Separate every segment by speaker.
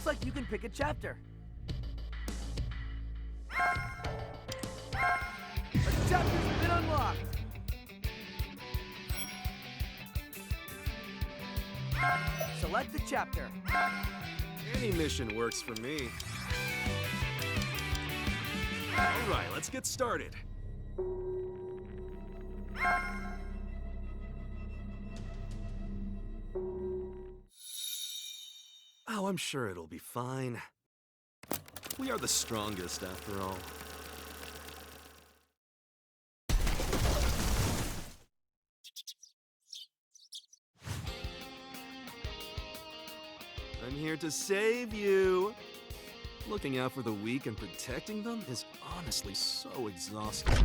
Speaker 1: Looks like you can pick a chapter. A chapter's been unlocked. Select the chapter.
Speaker 2: Any mission works for me. All right, let's get started. Oh, I'm sure it'll be fine. We are the strongest, after all. I'm here to save you. Looking out for the weak and protecting them is honestly so exhausting.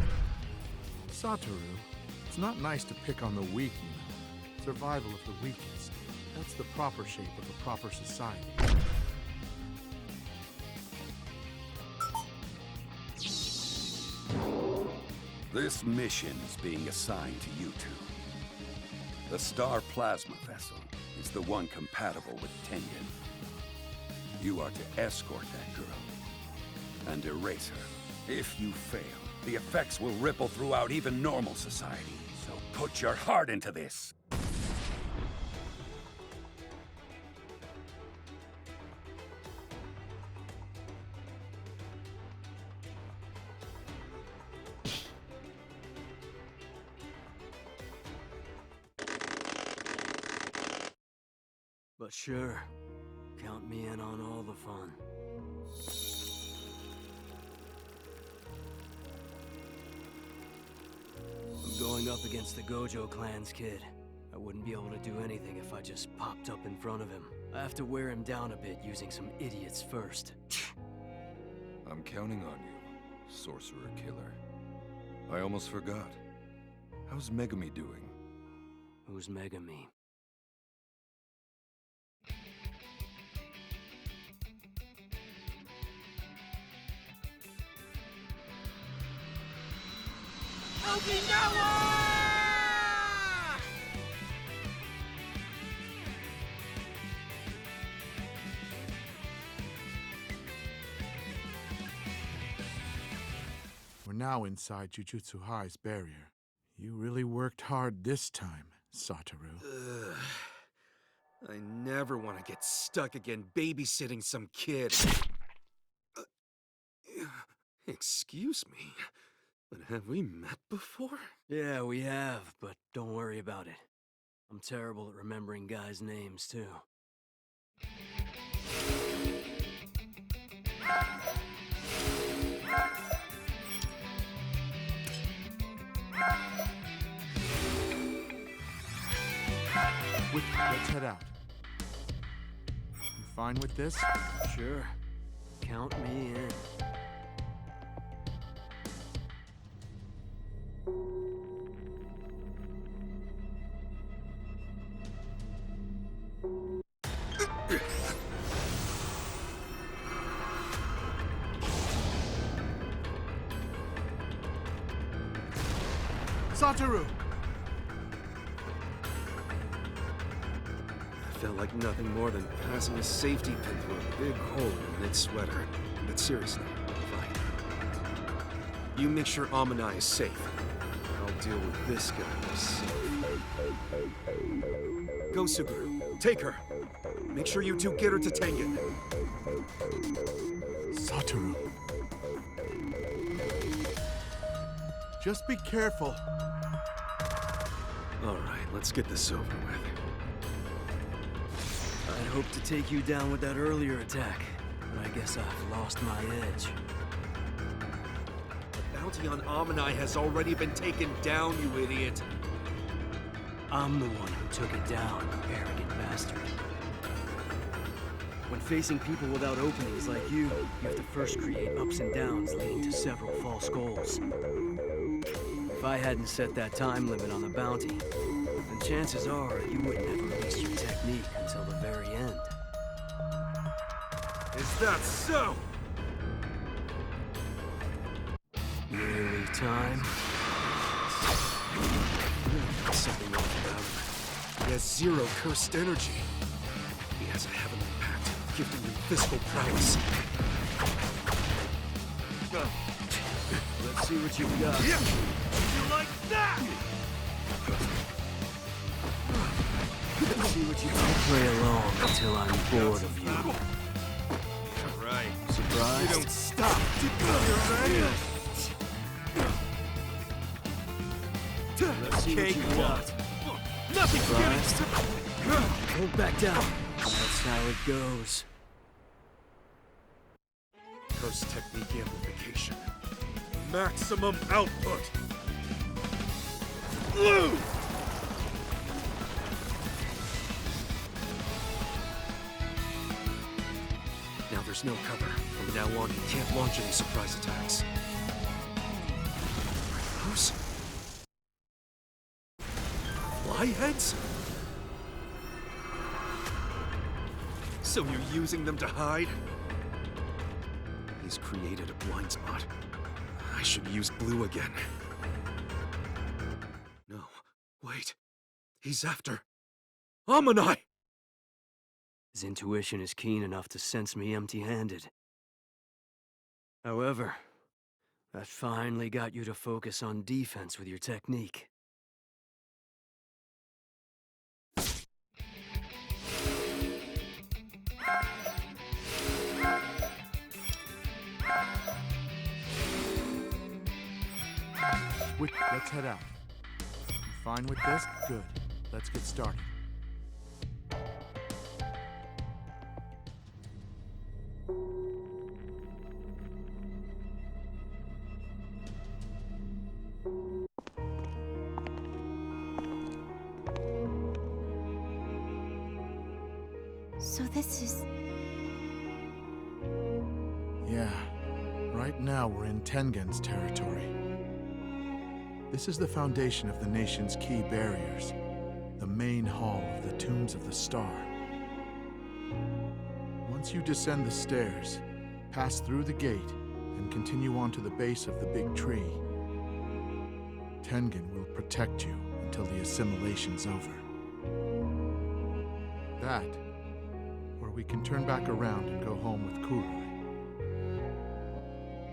Speaker 3: Satoru, it's not nice to pick on the weak, you know. Survival of the weakest. That's the proper shape of a proper society.
Speaker 4: This mission is being assigned to you two. The Star Plasma vessel is the one compatible with Tengen. You are to escort that girl and erase her. If you fail, the effects will ripple throughout even normal society. So put your heart into this.
Speaker 1: But sure, count me in on all the fun. I'm going up against the Gojo clan's kid. I wouldn't be able to do anything if I just popped up in front of him. I have to wear him down a bit using some idiots first.
Speaker 5: I'm counting on you, sorcerer killer. I almost forgot. How's Megami doing?
Speaker 1: Who's Megami?
Speaker 3: We're now inside Jujutsu High's barrier. You really worked hard this time, Satoru.
Speaker 2: Ugh. I never want to get stuck again babysitting some kid. Excuse me, but have we met before?
Speaker 1: Yeah, we have, but don't worry about it. I'm terrible at remembering guys' names, too.
Speaker 3: Let's head out. You fine with this?
Speaker 1: Sure. Count me in.
Speaker 3: Satoru!
Speaker 2: Felt like nothing more than passing a safety pin through a big hole in mid-sweater. But seriously, fine. You make sure Amanai is safe. I'll deal with this guy myself. Go, Suguru. Take her. Make sure you two get her to Tengen.
Speaker 3: Satoru. Just be careful.
Speaker 2: All right, let's get this over with.
Speaker 1: I'd hoped to take you down with that earlier attack, but I guess I've lost my edge.
Speaker 2: The bounty on Amanai has already been taken down, you idiot.
Speaker 1: I'm the one who took it down, you arrogant bastard. When facing people without openings like you have to first create ups and downs leading to several false goals. If I hadn't set that time limit on the bounty, then chances are you wouldn't have released your technique until the very end.
Speaker 2: Is that so?
Speaker 1: Nearly time. Something wrong about him.
Speaker 2: He has zero cursed energy. He has a heavenly pact. gifting me physical prowess.
Speaker 1: Let's see what you've got.
Speaker 2: You like that?
Speaker 1: Let's see what you can play along until I'm bored of you.
Speaker 2: Right.
Speaker 1: Surprised?
Speaker 2: You don't stop.
Speaker 1: Let's see what you've got.
Speaker 2: Nothing's getting
Speaker 1: Surprised? Hold back down. That's how it goes.
Speaker 2: Curse technique amplification. Maximum output. Blue! Now there's no cover. From now on, he can't launch any surprise attacks. Those? Fly heads? So you're using them to hide? He's created a blind spot. I should use blue again. No, wait. He's after Amanai!
Speaker 1: His intuition is keen enough to sense me empty-handed. However, that finally got you to focus on defense with your technique.
Speaker 3: Let's head out. You fine with this? Good. Let's get started.
Speaker 6: So this is...
Speaker 3: Yeah. Right now we're in Tengen's territory. This is the foundation of the nation's key barriers. The main hall of the Tombs of the Star. Once you descend the stairs, pass through the gate, and continue on to the base of the big tree, Tengen will protect you until the assimilation's over. That, or we can turn back around and go home with Kuroi.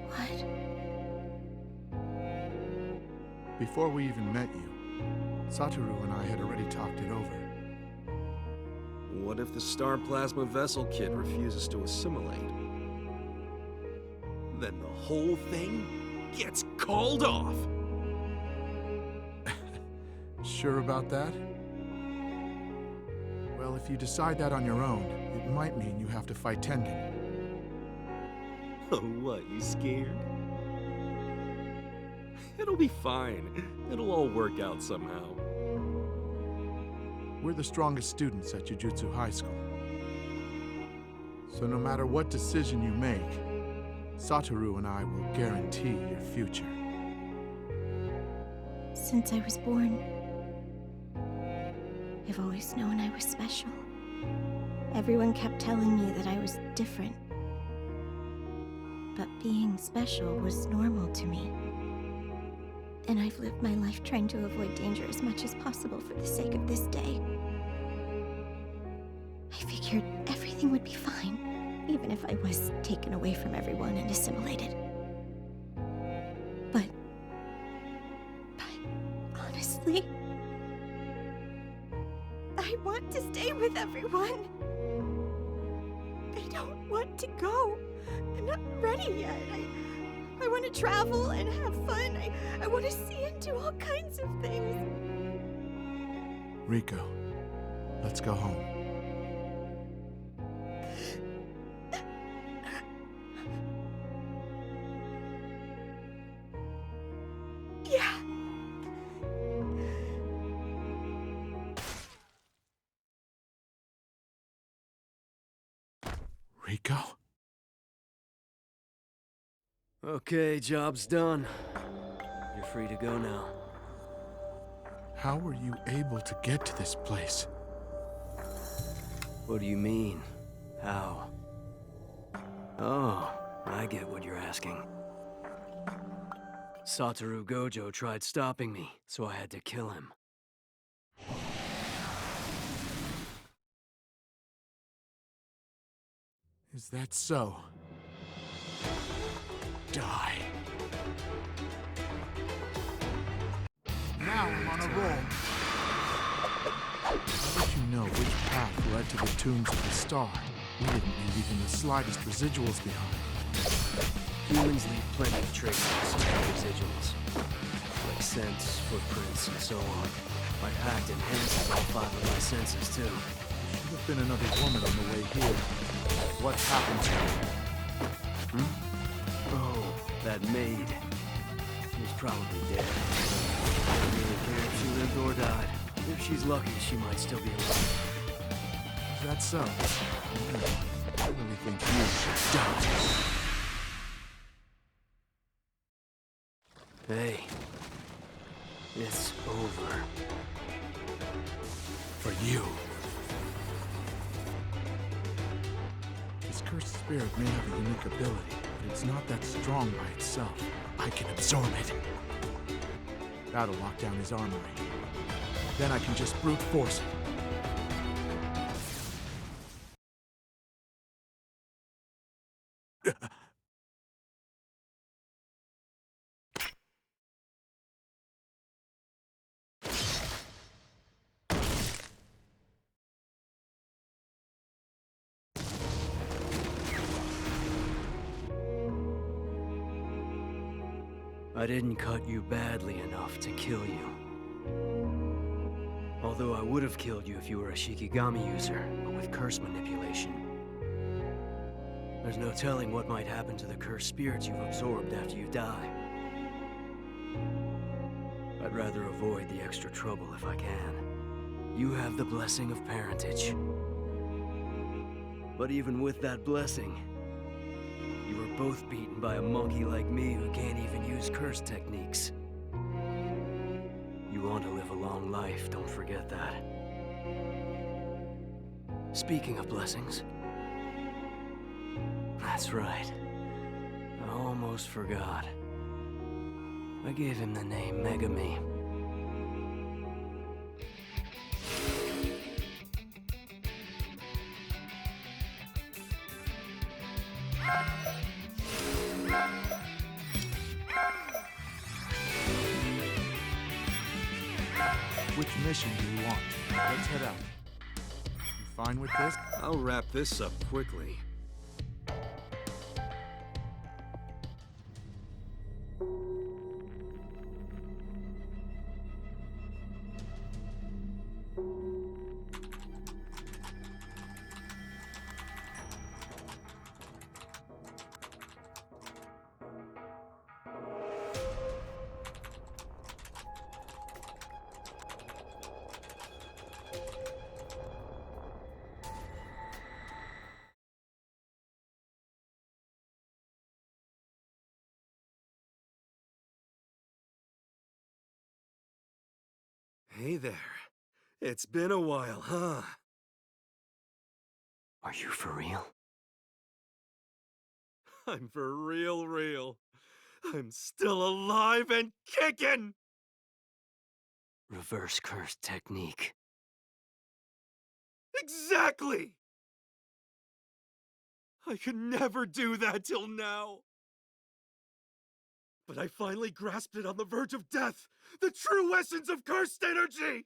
Speaker 6: what?
Speaker 3: Before we even met you, Satoru and I had already talked it over.
Speaker 2: What if the Star Plasma Vessel Kid refuses to assimilate? Then the whole thing gets called off!
Speaker 3: Sure about that? Well, if you decide that on your own, it might mean you have to fight Tengen.
Speaker 2: Oh, what, you scared? It'll be fine. It'll all work out somehow.
Speaker 3: We're the strongest students at Jujutsu High School. So no matter what decision you make, Satoru and I will guarantee your future.
Speaker 6: Since I was born, I've always known I was special. Everyone kept telling me that I was different. But being special was normal to me. And I've lived my life trying to avoid danger as much as possible for the sake of this day. I figured everything would be fine, even if I was taken away from everyone and assimilated. But honestly, I want to stay with everyone. I don't want to go. I'm not ready yet. I want to travel and have fun. I want to see and do all kinds of things.
Speaker 3: Rico, let's go home.
Speaker 6: Yeah.
Speaker 3: Rico?
Speaker 1: Okay, job's done. You're free to go now.
Speaker 3: How were you able to get to this place?
Speaker 1: What do you mean? How? Oh, I get what you're asking. Satoru Gojo tried stopping me, so I had to kill him.
Speaker 3: Is that so? Die. Now I'm on a roll. How did you know which path led to the tombs of the star? We didn't leave even the slightest residuals behind.
Speaker 1: Humans leave plenty of traces and residuals. Like scents, footprints, and so on. My pact enhances all 5 of my senses, too.
Speaker 3: There should have been another woman on the way here. What happened to her?
Speaker 1: Oh, that maid. She's probably dead. I don't really care if she lived or died. If she's lucky, she might still be alive.
Speaker 3: Is that so? I really think you should die.
Speaker 1: Hey. It's over. For you.
Speaker 3: This cursed spirit may have a unique ability, but it's not that strong by itself. I can absorb it. That'll lock down his armory. Then I can just brute force it.
Speaker 1: I didn't cut you badly enough to kill you. Although I would have killed you if you were a Shikigami user, but with curse manipulation. There's no telling what might happen to the cursed spirits you've absorbed after you die. I'd rather avoid the extra trouble if I can. You have the blessing of parentage. But even with that blessing, you were both beaten by a monkey like me who can't even use curse techniques. You want to live a long life, don't forget that. Speaking of blessings... That's right. I almost forgot. I gave him the name Megami.
Speaker 3: Which mission do you want? Let's head out. You fine with this?
Speaker 2: I'll wrap this up quickly. Hey there. It's been a while, huh?
Speaker 1: Are you for real?
Speaker 2: I'm for real. I'm still alive and kicking!
Speaker 1: Reverse curse technique.
Speaker 2: Exactly! I could never do that till now. But I finally grasped it on the verge of death! The true essence of cursed energy!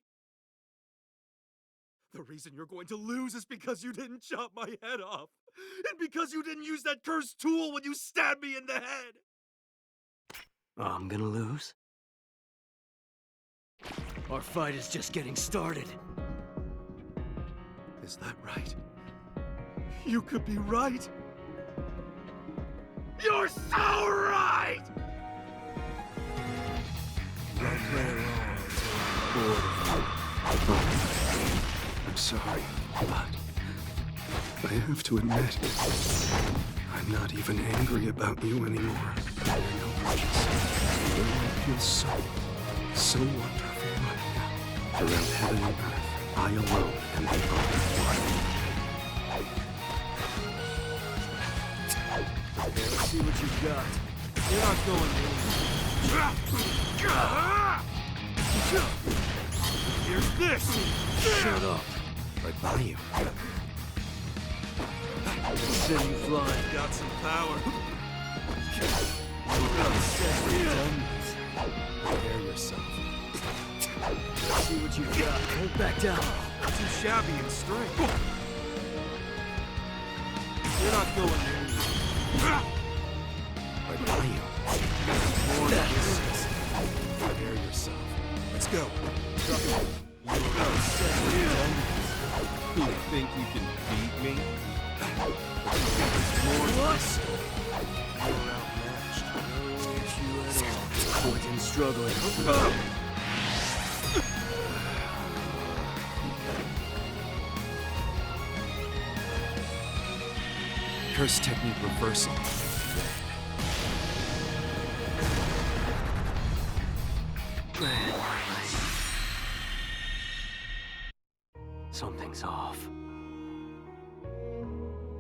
Speaker 2: The reason you're going to lose is because you didn't chop my head off! And because you didn't use that cursed tool when you stabbed me in the head!
Speaker 1: I'm gonna lose? Our fight is just getting started.
Speaker 2: Is that right? You could be right! You're so right!
Speaker 1: I'll play along until I'm bored of you.
Speaker 2: I'm sorry, but I have to admit, I'm not even angry about you anymore. I know what you said. Your life feels so wonderful right now. Around heaven and earth, I alone am the only one.
Speaker 1: Okay, let's see what you've got. You're not going anywhere.
Speaker 2: Here's this!
Speaker 1: Shut up.
Speaker 2: Right by you.
Speaker 1: That's send you flying.
Speaker 2: Got some power. Prepare yourself.
Speaker 1: See what you got. Hold back down.
Speaker 2: Too shabby in strength. You're not going anywhere. I buy you. More resistance. Prepare yourself. Let's go. You think you can beat me? More
Speaker 1: What?
Speaker 2: You're outmatched.
Speaker 1: No issue at all. Point in struggling.
Speaker 2: Curse technique reversal.
Speaker 1: Something's off.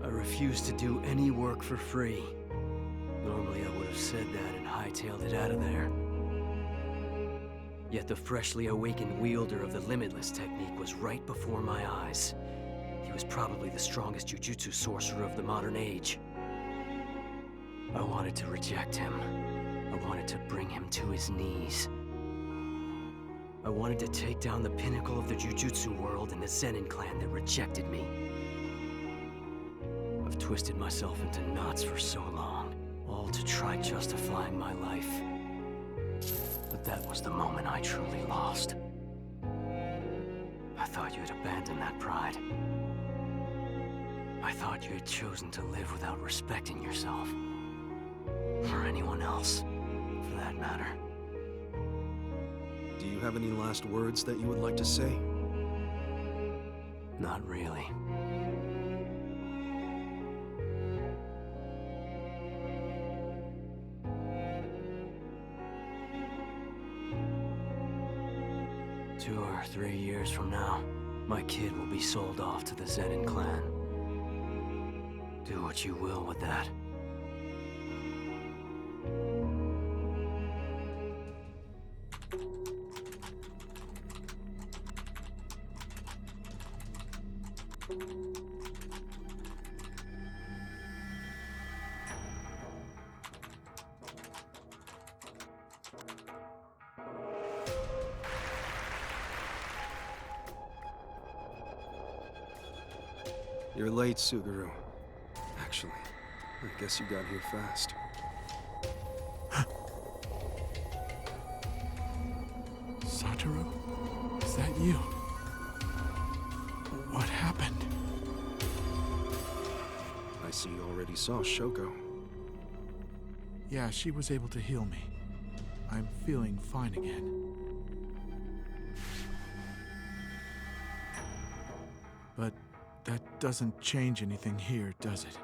Speaker 1: I refuse to do any work for free. Normally I would have said that and hightailed it out of there. Yet the freshly awakened wielder of the Limitless technique was right before my eyes. He was probably the strongest jujutsu sorcerer of the modern age. I wanted to reject him. I wanted to bring him to his knees. I wanted to take down the pinnacle of the jujutsu world and the Zenin clan that rejected me. I've twisted myself into knots for so long, all to try justifying my life. But that was the moment I truly lost. I thought you had abandoned that pride. I thought you had chosen to live without respecting yourself. Or anyone else, for that matter.
Speaker 2: Do you have any last words that you would like to say?
Speaker 1: Not really. Two or 3 years from now, my kid will be sold off to the Zenin clan. Do what you will with that.
Speaker 2: You're late, Suguru. Actually, I guess you got here fast.
Speaker 3: Satoru? Is that you? What happened?
Speaker 2: I see you already saw Shoko.
Speaker 3: Yeah, she was able to heal me. I'm feeling fine again. But that doesn't change anything here, does it?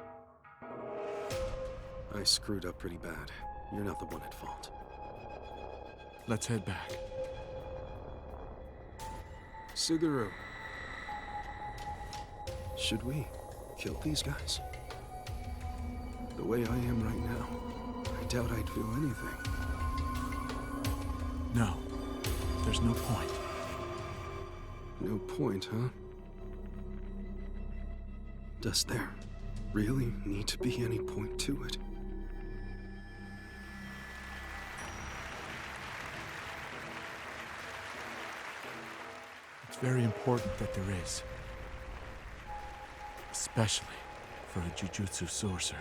Speaker 2: I screwed up pretty bad. You're not the one at fault.
Speaker 3: Let's head back.
Speaker 2: Suguru. Should we kill these guys? The way I am right now, I doubt I'd feel anything.
Speaker 3: No, there's no point.
Speaker 2: No point, huh? Does there really need to be any point to it?
Speaker 3: It's very important that there is. Especially for a jujutsu sorcerer.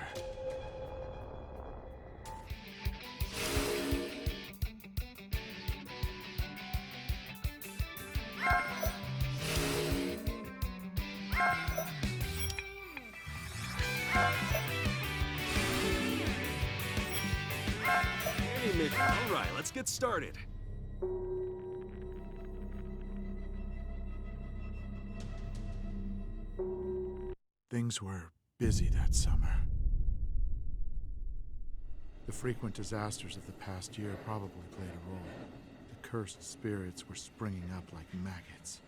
Speaker 2: Hey, Mick. All right, let's get started.
Speaker 3: Things were busy that summer. The frequent disasters of the past year probably played a role. The cursed spirits were springing up like maggots.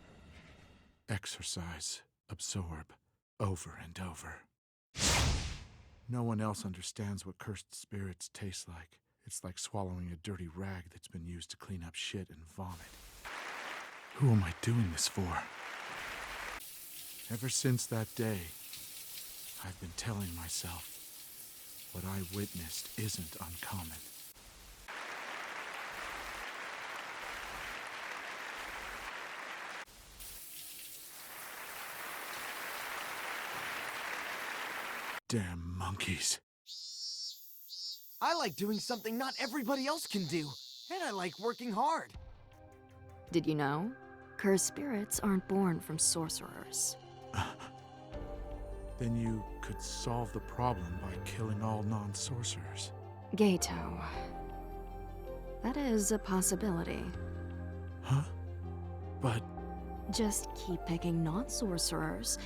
Speaker 3: Exorcise, absorb, over and over. No one else understands what cursed spirits taste like. It's like swallowing a dirty rag that's been used to clean up shit and vomit. Who am I doing this for? Ever since that day, I've been telling myself, what I witnessed isn't uncommon. Damn monkeys.
Speaker 7: I like doing something not everybody else can do, and I like working hard.
Speaker 8: Did you know? Cursed spirits aren't born from sorcerers.
Speaker 3: Then you could solve the problem by killing all non-sorcerers.
Speaker 8: Gato. That is a possibility.
Speaker 3: Huh? But...
Speaker 8: Just keep picking non-sorcerers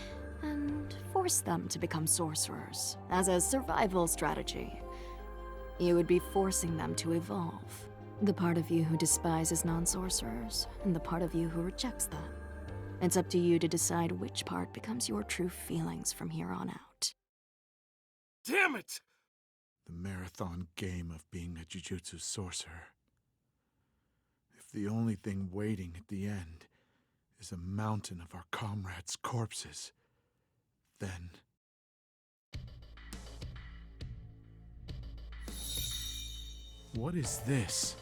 Speaker 8: and force them to become sorcerers as a survival strategy. You would be forcing them to evolve. The part of you who despises non-sorcerers and the part of you who rejects them. It's up to you to decide which part becomes your true feelings from here on out.
Speaker 2: Damn it!
Speaker 3: The marathon game of being a jujutsu sorcerer. If the only thing waiting at the end is a mountain of our comrades' corpses, then... What is this?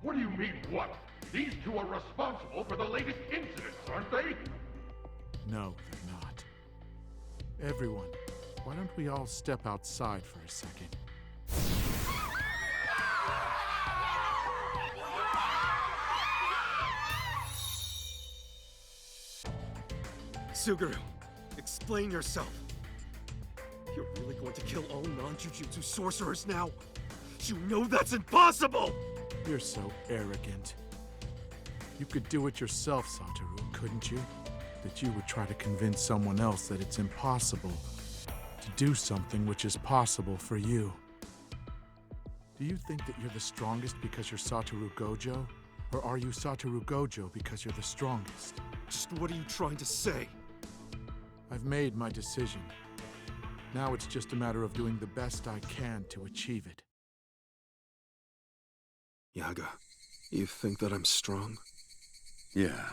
Speaker 9: What do you mean, what? These two are responsible for the latest incidents, aren't they?
Speaker 3: No, they're not. Everyone, why don't we all step outside for a second?
Speaker 2: Suguru, explain yourself. You're really going to kill all non-jujutsu sorcerers now? You know that's impossible!
Speaker 3: You're so arrogant. You could do it yourself, Satoru, couldn't you? That you would try to convince someone else that it's impossible to do something which is possible for you. Do you think that you're the strongest because you're Satoru Gojo? Or are you Satoru Gojo because you're the strongest?
Speaker 2: Just what are you trying to say?
Speaker 3: I've made my decision. Now it's just a matter of doing the best I can to achieve it.
Speaker 2: Yaga, you think that I'm strong?
Speaker 4: Yeah,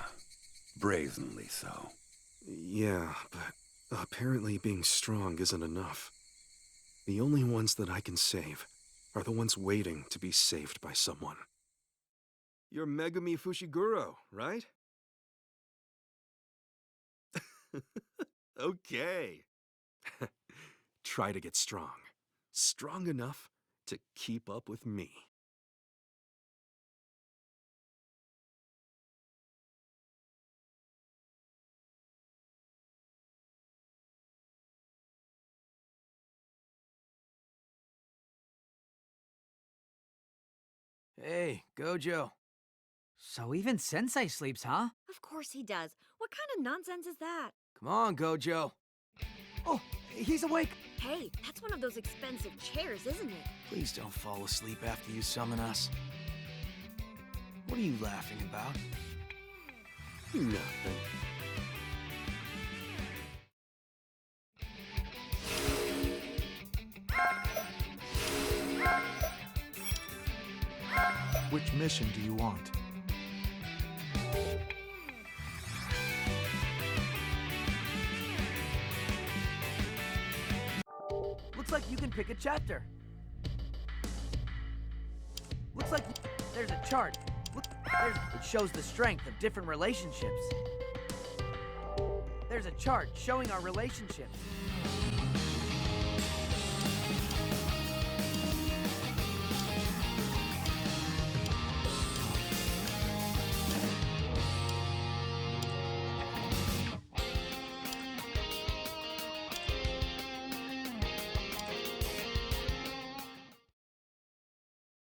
Speaker 4: brazenly so.
Speaker 2: Yeah, but apparently being strong isn't enough. The only ones that I can save are the ones waiting to be saved by someone. You're Megumi Fushiguro, right? Okay. Try to get strong. Strong enough to keep up with me.
Speaker 7: Hey, Gojo. So even Sensei sleeps, huh?
Speaker 6: Of course he does. What kind of nonsense is that?
Speaker 7: Come on, Gojo. Oh, he's awake.
Speaker 6: Hey, that's one of those expensive chairs, isn't it?
Speaker 7: Please don't fall asleep after you summon us. What are you laughing about?
Speaker 2: Nothing.
Speaker 3: Which mission do you want?
Speaker 7: Looks like you can pick a chapter. Looks like there's a chart. It shows the strength of different relationships. There's a chart showing our relationships.